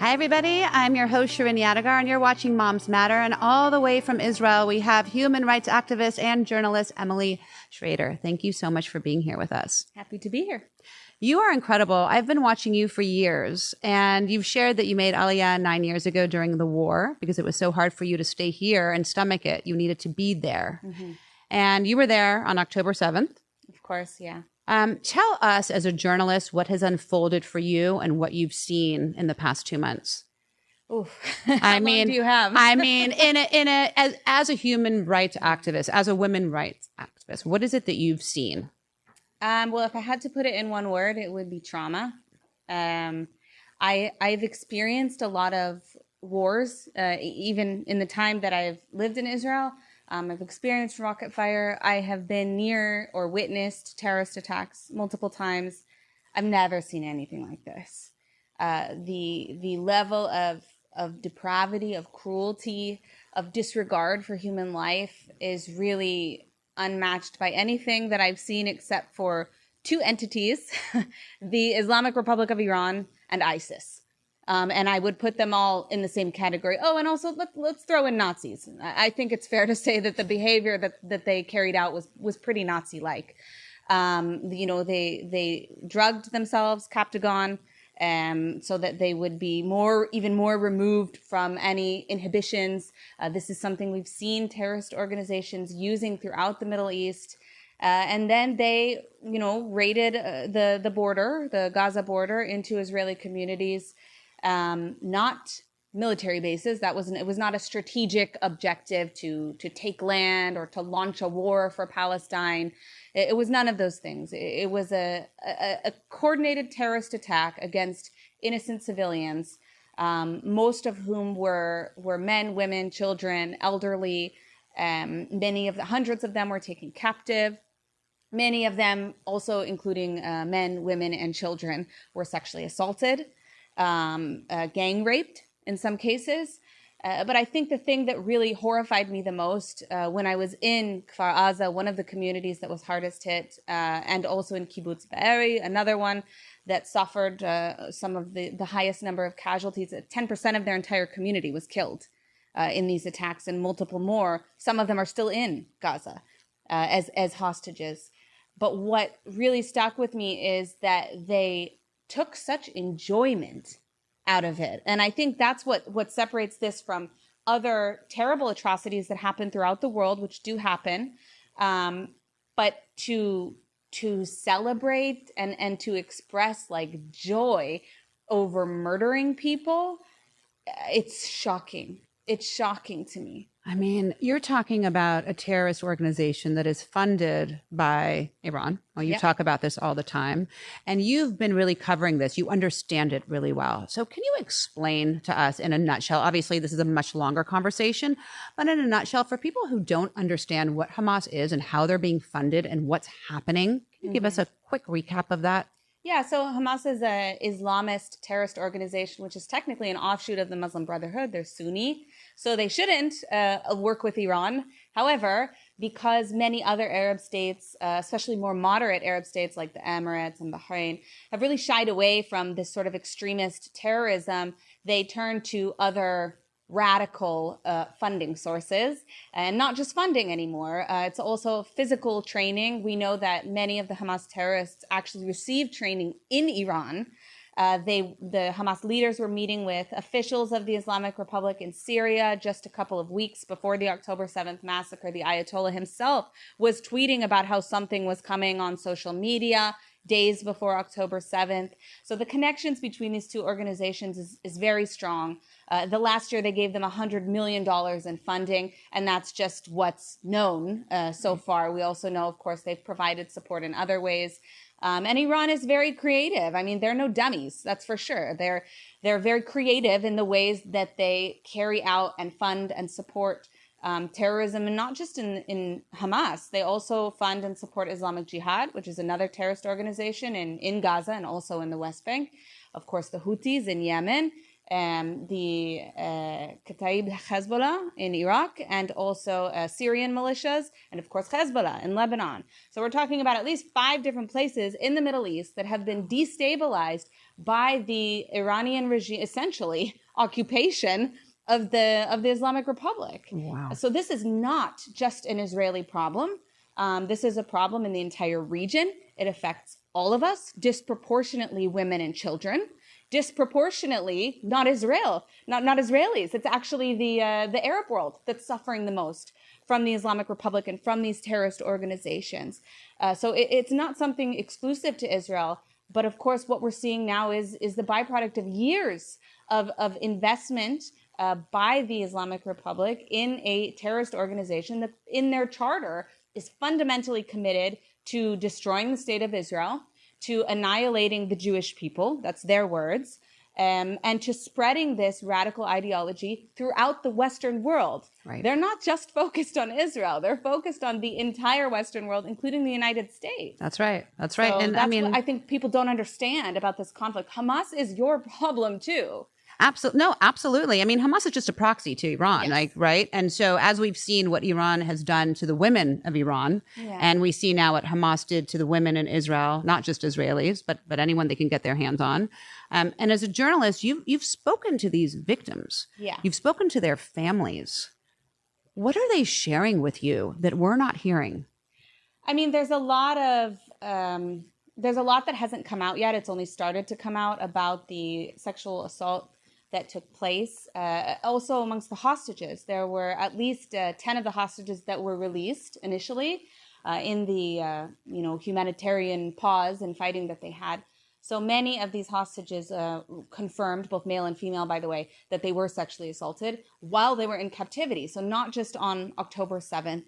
Hi, everybody. I'm your host, Shirin Yadigar, and you're watching Moms Matter. And all the way from Israel, we have human rights activist and journalist Emily Shrader. Thank you so much for being here with us. Happy to be here. You are incredible. I've been watching you for years, and you've shared that you made Aliyah 9 years ago during the war because it was so hard for you to stay here and stomach it. You needed to be there. Mm-hmm. And you were there on October 7th. Of course, yeah. Tell us as a journalist what has unfolded for you and what you've seen in the past 2 months. Oof. How long do you have? As a human rights activist, as a women rights activist, what is it that you've seen? Well, if I had to put it in one word, it would be trauma. I've experienced a lot of wars, even in the time that I've lived in Israel. I've experienced rocket fire. I have been near or witnessed terrorist attacks multiple times. I've never seen anything like this. The level of depravity, of cruelty, of disregard for human life is really unmatched by anything that I've seen except for two entities, the Islamic Republic of Iran and ISIS. And I would put them all in the same category. Oh, and also let's throw in Nazis. I think it's fair to say that the behavior that they carried out was pretty Nazi-like. They drugged themselves, Captagon, so that they would be even more removed from any inhibitions. This is something we've seen terrorist organizations using throughout the Middle East. And then they, raided the border, the Gaza border, into Israeli communities. Not military bases. It was not a strategic objective to take land or to launch a war for Palestine. It was none of those things. It was a coordinated terrorist attack against innocent civilians, most of whom were men, women, children, elderly. Hundreds of them were taken captive. Many of them, also including men, women, and children, were sexually assaulted. Gang raped in some cases. But I think the thing that really horrified me the most when I was in Kfar Aza, one of the communities that was hardest hit, and also in Kibbutz Be'eri, another one that suffered some of the highest number of casualties. 10% of their entire community was killed in these attacks, and multiple more. Some of them are still in Gaza as hostages. But what really stuck with me is that they took such enjoyment out of it. And I think that's what separates this from other terrible atrocities that happen throughout the world, which do happen. But to celebrate and to express like joy over murdering people, it's shocking. It's shocking to me. I mean, you're talking about a terrorist organization that is funded by Iran. Well, you talk about this all the time, and you've been really covering this. You understand it really well. So can you explain to us in a nutshell? Obviously, this is a much longer conversation, but in a nutshell, for people who don't understand what Hamas is and how they're being funded and what's happening, can you give us a quick recap of that? Yeah, so Hamas is an Islamist terrorist organization, which is technically an offshoot of the Muslim Brotherhood. They're Sunni, so they shouldn't work with Iran. However, because many other Arab states, especially more moderate Arab states like the Emirates and Bahrain, have really shied away from this sort of extremist terrorism, they turn to other radical funding sources, and not just funding anymore. It's also physical training. We know that many of the Hamas terrorists actually received training in Iran. The Hamas leaders were meeting with officials of the Islamic Republic in Syria just a couple of weeks before the October 7th massacre. The Ayatollah himself was tweeting about how something was coming on social media days before October 7th. So the connections between these two organizations is very strong. The last year they gave them $100 million in funding, and that's just what's known so far. We also know, of course, they've provided support in other ways. And Iran is very creative. I mean, they're no dummies, that's for sure. They're very creative in the ways that they carry out and fund and support terrorism, and not just in Hamas. They also fund and support Islamic Jihad, which is another terrorist organization in Gaza and also in the West Bank. Of course, the Houthis in Yemen. the Kataib Hezbollah in Iraq, and also Syrian militias, and of course Hezbollah in Lebanon. So we're talking about at least 5 different places in the Middle East that have been destabilized by the Iranian regime, essentially occupation of the Islamic Republic. Wow. So this is not just an Israeli problem. This is a problem in the entire region. It affects all of us, disproportionately women and children, disproportionately not Israelis. It's actually the Arab world that's suffering the most from the Islamic Republic and from these terrorist organizations. So it's not something exclusive to Israel. But of course, what we're seeing now is the byproduct of years of investment by the Islamic Republic in a terrorist organization that in their charter is fundamentally committed to destroying the state of Israel, to annihilating the Jewish people, that's their words, and to spreading this radical ideology throughout the Western world. Right. They're not just focused on Israel. They're focused on the entire Western world, including the United States. That's right. That's right. So And that's I mean, what I think people don't understand about this conflict. Hamas is your problem too. absolutely. I mean, Hamas is just a proxy to Iran, Yes. right? And so as we've seen what Iran has done to the women of Iran, and we see now what Hamas did to the women in Israel, not just Israelis, but anyone they can get their hands on. And as a journalist, you've spoken to these victims. Yeah. You've spoken to their families. What are they sharing with you that we're not hearing? I mean, there's a lot that hasn't come out yet. It's only started to come out about the sexual assault that took place. Also amongst the hostages, there were at least 10 of the hostages that were released initially in the humanitarian pause and fighting that they had. So many of these hostages confirmed, both male and female, by the way, that they were sexually assaulted while they were in captivity. So not just on October 7th.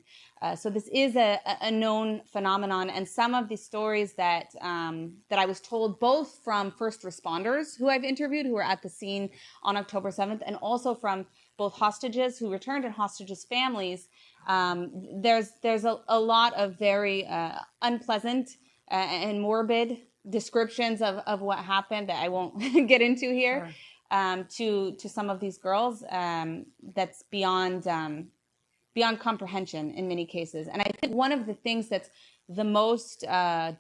So this is a known phenomenon. And some of the stories that I was told, both from first responders who I've interviewed who were at the scene on October 7th, and also from both hostages who returned and hostages' families, there's a lot of very unpleasant and morbid descriptions of what happened that I won't get into here. Sure. To some of these girls, that's beyond comprehension in many cases. And I think one of the things that's the most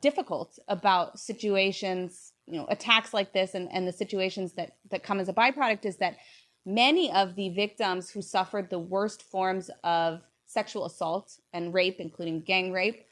difficult about situations, attacks like this, and the situations that come as a byproduct, is that many of the victims who suffered the worst forms of sexual assault and rape, including gang rape,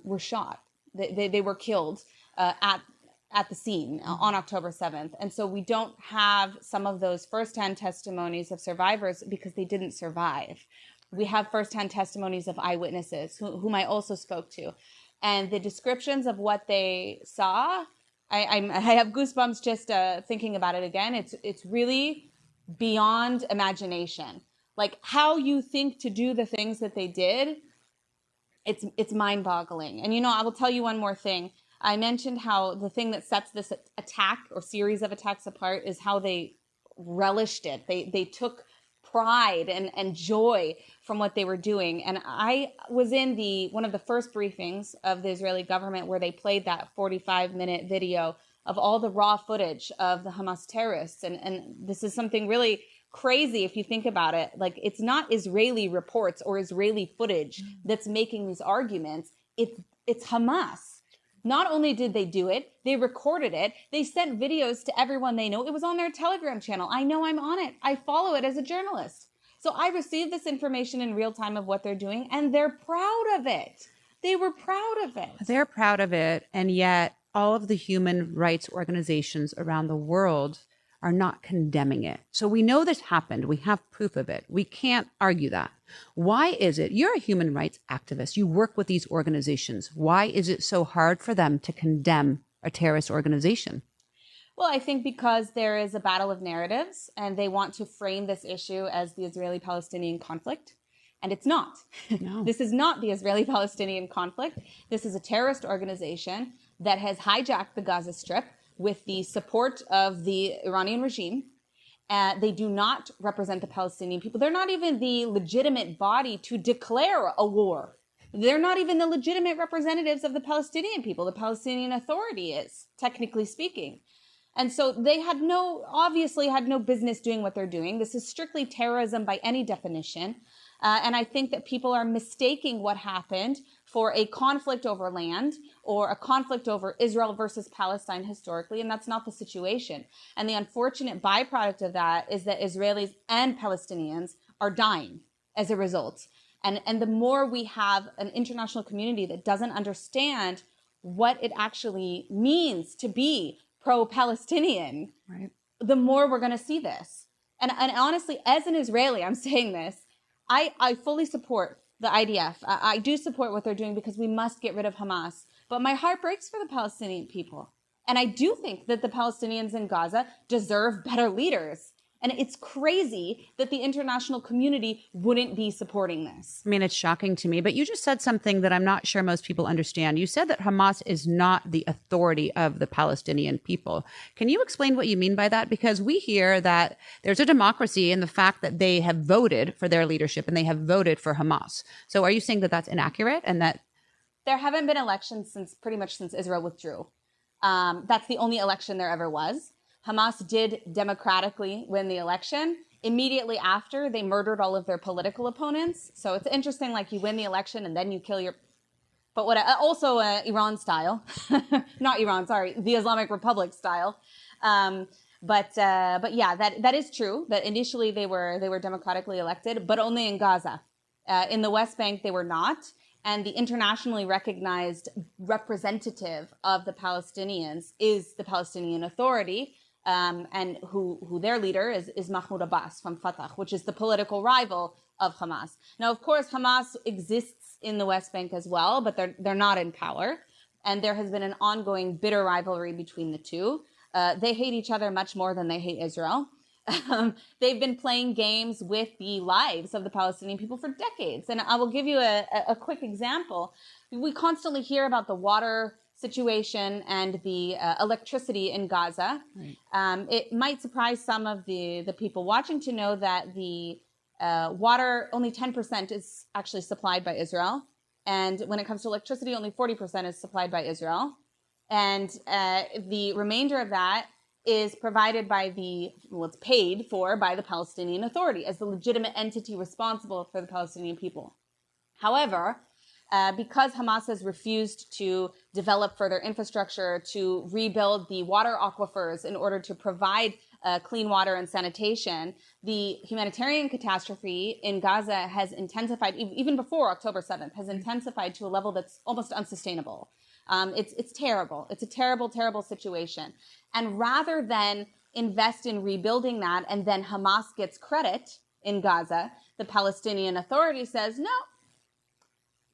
were shot. They were killed at the scene on October 7th. And so we don't have some of those firsthand testimonies of survivors because they didn't survive. We have firsthand testimonies of eyewitnesses whom I also spoke to. And the descriptions of what they saw, I have goosebumps just thinking about it again. It's really beyond imagination. Like how you think to do the things that they did, it's mind-boggling. And I will tell you one more thing. I mentioned how the thing that sets this attack or series of attacks apart is how they relished it. They took pride and joy from what they were doing. And I was in one of the first briefings of the Israeli government where they played that 45-minute video of all the raw footage of the Hamas terrorists. And this is something really crazy if you think about it. Like, it's not Israeli reports or Israeli footage that's making these arguments. It's Hamas. Not only did they do it, they recorded it. They sent videos to everyone they know. It was on their Telegram channel. I know I'm on it. I follow it as a journalist. So I received this information in real time of what they're doing, and they're proud of it. They were proud of it. They're proud of it. And yet all of the human rights organizations around the world are not condemning it. So we know this happened. We have proof of it. We can't argue that. Why is it? You're a human rights activist. You work with these organizations. Why is it so hard for them to condemn a terrorist organization? Well, I think because there is a battle of narratives, and they want to frame this issue as the Israeli-Palestinian conflict. And it's not. No. This is not the Israeli-Palestinian conflict. This is a terrorist organization that has hijacked the Gaza Strip with the support of the Iranian regime. They do not represent the Palestinian people. They're not even the legitimate body to declare a war. They're not even the legitimate representatives of the Palestinian people. The Palestinian Authority is, technically speaking. And so they obviously had no business doing what they're doing. This is strictly terrorism by any definition. And I think that people are mistaking what happened for a conflict over land or a conflict over Israel versus Palestine historically, and that's not the situation. And the unfortunate byproduct of that is that Israelis and Palestinians are dying as a result. And the more we have an international community that doesn't understand what it actually means to be pro-Palestinian, Right. the more we're going to see this. And honestly, as an Israeli, I'm saying this, I fully support the IDF. I do support what they're doing because we must get rid of Hamas. But my heart breaks for the Palestinian people. And I do think that the Palestinians in Gaza deserve better leaders. And it's crazy that the international community wouldn't be supporting this. I mean, it's shocking to me, but you just said something that I'm not sure most people understand. You said that Hamas is not the authority of the Palestinian people. Can you explain what you mean by that? Because we hear that there's a democracy in the fact that they have voted for their leadership and they have voted for Hamas. So are you saying that that's inaccurate and that there haven't been elections since Israel withdrew? That's the only election there ever was. Hamas did democratically win the election. Immediately after, they murdered all of their political opponents. So it's interesting, like you win the election and then you kill your... But also Iran style. Not Iran, sorry, the Islamic Republic style. But yeah, that is true, that initially they were democratically elected, but only in Gaza. In the West Bank, they were not. And the internationally recognized representative of the Palestinians is the Palestinian Authority, and who their leader is Mahmoud Abbas from Fatah, which is the political rival of Hamas. Now, of course, Hamas exists in the West Bank as well, but they're not in power. And there has been an ongoing bitter rivalry between the two. They hate each other much more than they hate Israel. They've been playing games with the lives of the Palestinian people for decades. And I will give you a quick example. We constantly hear about the water situation and the electricity in Gaza. Right. It might surprise some of the people watching to know that the water, only 10% is actually supplied by Israel. And when it comes to electricity, only 40% is supplied by Israel. And the remainder of that is provided by it's paid for by the Palestinian Authority as the legitimate entity responsible for the Palestinian people. However, because Hamas has refused to develop further infrastructure, to rebuild the water aquifers in order to provide clean water and sanitation, the humanitarian catastrophe in Gaza has intensified, even before October 7th, has intensified to a level that's almost unsustainable. It's terrible. It's a terrible, terrible situation. And rather than invest in rebuilding that and then Hamas gets credit in Gaza, the Palestinian Authority says, no,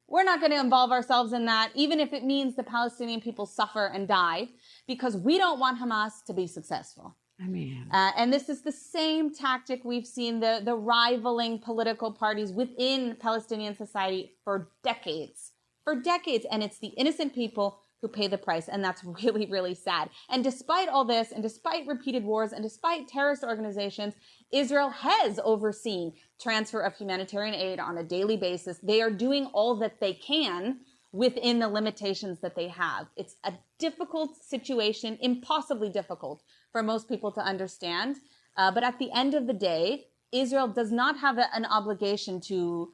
we're not going to involve ourselves in that, even if it means the Palestinian people suffer and die, because we don't want Hamas to be successful. I mean, and this is the same tactic we've seen the rivaling political parties within Palestinian society for decades. And it's the innocent people who pay the price. And that's really, really sad. And despite all this, and despite repeated wars, and despite terrorist organizations, Israel has overseen transfer of humanitarian aid on a daily basis. They are doing all that they can within the limitations that they have. It's a difficult situation, impossibly difficult for most people to understand. But at the end of the day, Israel does not have an obligation to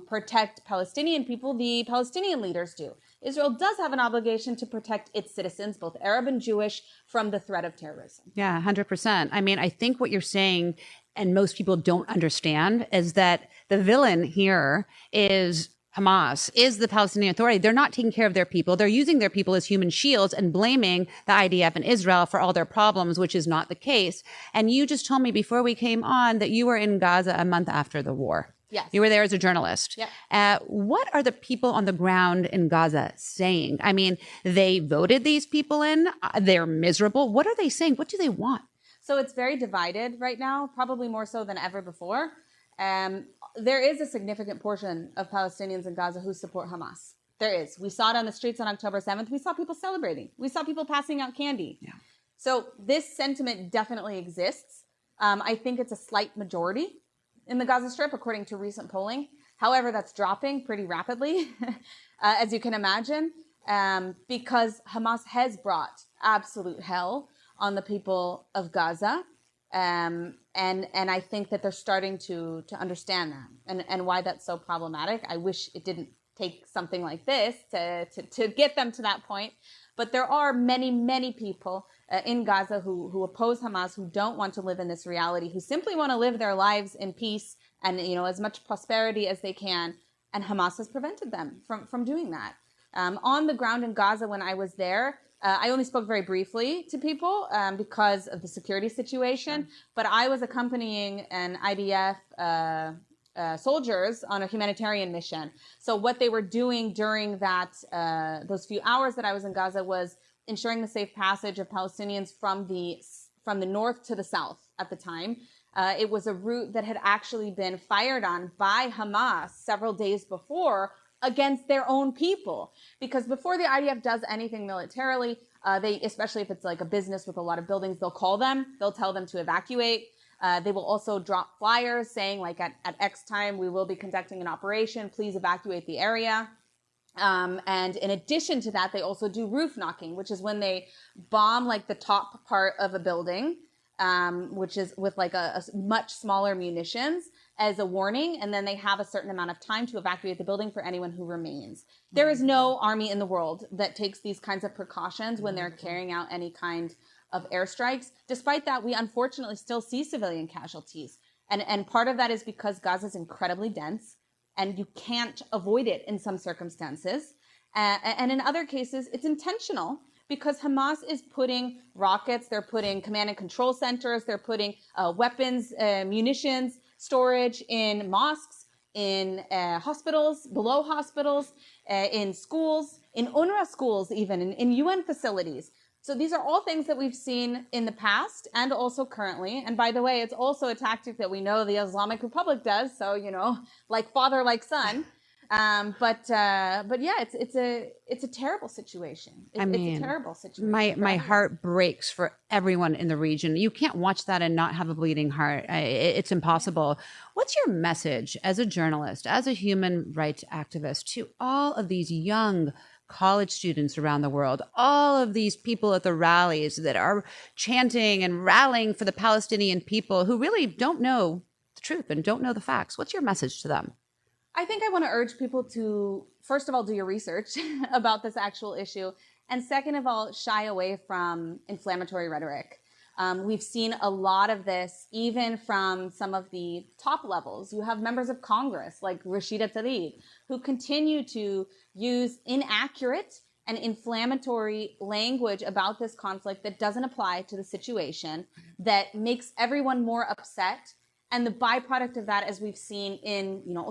protect Palestinian people. The Palestinian leaders do. Israel does have an obligation to protect its citizens, both Arab and Jewish, from the threat of terrorism. Yeah, 100%. I mean, I think what you're saying, and most people don't understand, is that the villain here is Hamas, is the Palestinian Authority. They're not taking care of their people. They're using their people as human shields and blaming the IDF and Israel for all their problems, which is not the case. And you just told me before we came on that you were in Gaza a month after the war. Yes. You were there as a journalist. Yep. What are the people on the ground in Gaza saying? I mean, they voted these people in. They're miserable. What are they saying? What do they want? So it's very divided right now, probably more so than ever before. There is a significant portion of Palestinians in Gaza who support Hamas. There is. We saw it on the streets on October 7th. We saw people celebrating. We saw people passing out candy. Yeah. So this sentiment definitely exists. I think it's a slight majority in the Gaza Strip, according to recent polling. However, that's dropping pretty rapidly, as you can imagine, because Hamas has brought absolute hell on the people of Gaza. And I think that they're starting to understand that and why that's so problematic. I wish it didn't take something like this to get them to that point. But there are many, many people in Gaza who oppose Hamas, who don't want to live in this reality, who simply want to live their lives in peace and, as much prosperity as they can. And Hamas has prevented them from doing that. On the ground in Gaza, when I was there, I only spoke very briefly to people because of the security situation, but I was accompanying an IDF soldiers on a humanitarian mission. So what they were doing during those few hours that I was in Gaza was ensuring the safe passage of Palestinians from the north to the south at the time. It was a route that had actually been fired on by Hamas several days before against their own people. Because before the IDF does anything militarily, especially if it's like a business with a lot of buildings, they'll call them, they'll tell them to evacuate. They will also drop flyers saying like at X time, we will be conducting an operation, please evacuate the area. And in addition to that, they also do roof knocking, which is when they bomb like the top part of a building, which is with like a much smaller munitions as a warning. And then they have a certain amount of time to evacuate the building for anyone who remains. There is no army in the world that takes these kinds of precautions when they're carrying out any kind of airstrikes. Despite that, we unfortunately still see civilian casualties. And part of that is because Gaza is incredibly dense and you can't avoid it in some circumstances. And in other cases, it's intentional because Hamas is putting rockets, they're putting command and control centers, they're putting weapons, munitions, storage in mosques, in hospitals, below hospitals, in schools, in UNRWA schools even, in UN facilities. So these are all things that we've seen in the past and also currently. And by the way, it's also a tactic that we know the Islamic Republic does. So, like father, like son. But yeah, it's a terrible situation. It's a terrible situation. My heart breaks for everyone in the region. You can't watch that and not have a bleeding heart. It's impossible. What's your message as a journalist, as a human rights activist to all of these young college students around the world, all of these people at the rallies that are chanting and rallying for the Palestinian people who really don't know the truth and don't know the facts? What's your message to them? I think I want to urge people to, first of all, do your research about this actual issue. And second of all, shy away from inflammatory rhetoric. We've seen a lot of this, even from some of the top levels. You have members of Congress like Rashida Tlaib, who continue to use inaccurate and inflammatory language about this conflict that doesn't apply to the situation, that makes everyone more upset. And the byproduct of that, as we've seen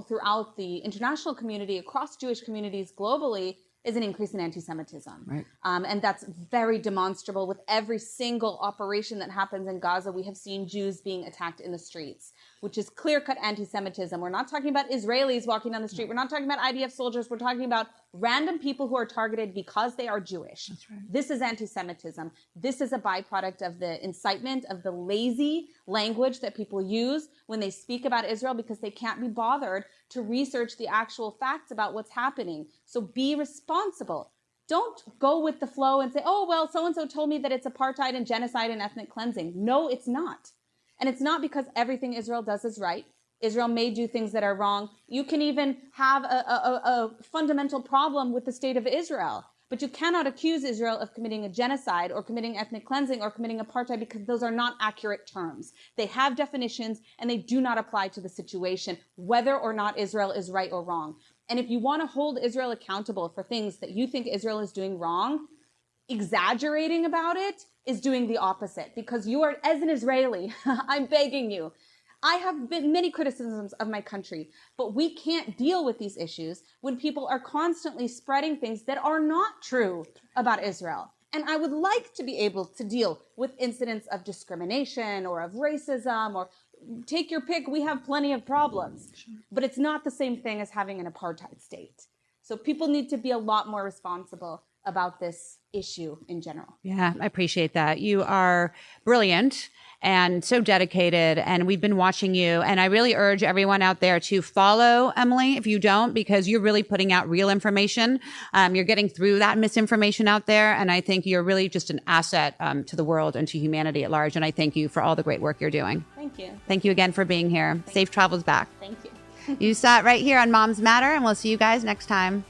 throughout the international community, across Jewish communities globally, is an increase in anti-Semitism. Right. And that's very demonstrable with every single operation that happens in Gaza. We have seen Jews being attacked in the streets, which is clear-cut anti-Semitism. We're not talking about Israelis walking down the street. We're not talking about IDF soldiers. We're talking about random people who are targeted because they are Jewish. That's right. This is anti-Semitism. This is a byproduct of the incitement, of the lazy language that people use when they speak about Israel because they can't be bothered to research the actual facts about what's happening. So be responsible. Don't go with the flow and say, oh, well, so-and-so told me that it's apartheid and genocide and ethnic cleansing. No, it's not. And it's not because everything Israel does is right. Israel may do things that are wrong. You can even have a fundamental problem with the state of Israel. But you cannot accuse Israel of committing a genocide or committing ethnic cleansing or committing apartheid because those are not accurate terms. They have definitions and they do not apply to the situation, whether or not Israel is right or wrong. And if you want to hold Israel accountable for things that you think Israel is doing wrong, exaggerating about it is doing the opposite. Because you are, as an Israeli, I'm begging you, I have been many criticisms of my country, but we can't deal with these issues when people are constantly spreading things that are not true about Israel. And I would like to be able to deal with incidents of discrimination or of racism or take your pick. We have plenty of problems, but it's not the same thing as having an apartheid state. So people need to be a lot more responsible. about this issue in general. Yeah, I appreciate that. You are brilliant and so dedicated, and we've been watching you. And I really urge everyone out there to follow Emily if you don't, because you're really putting out real information. You're getting through that misinformation out there. And I think you're really just an asset to the world and to humanity at large. And I thank you for all the great work you're doing. Thank you. Thank you again for being here. Safe travels back. Thank you. You saw it right here on Moms Matter, and we'll see you guys next time.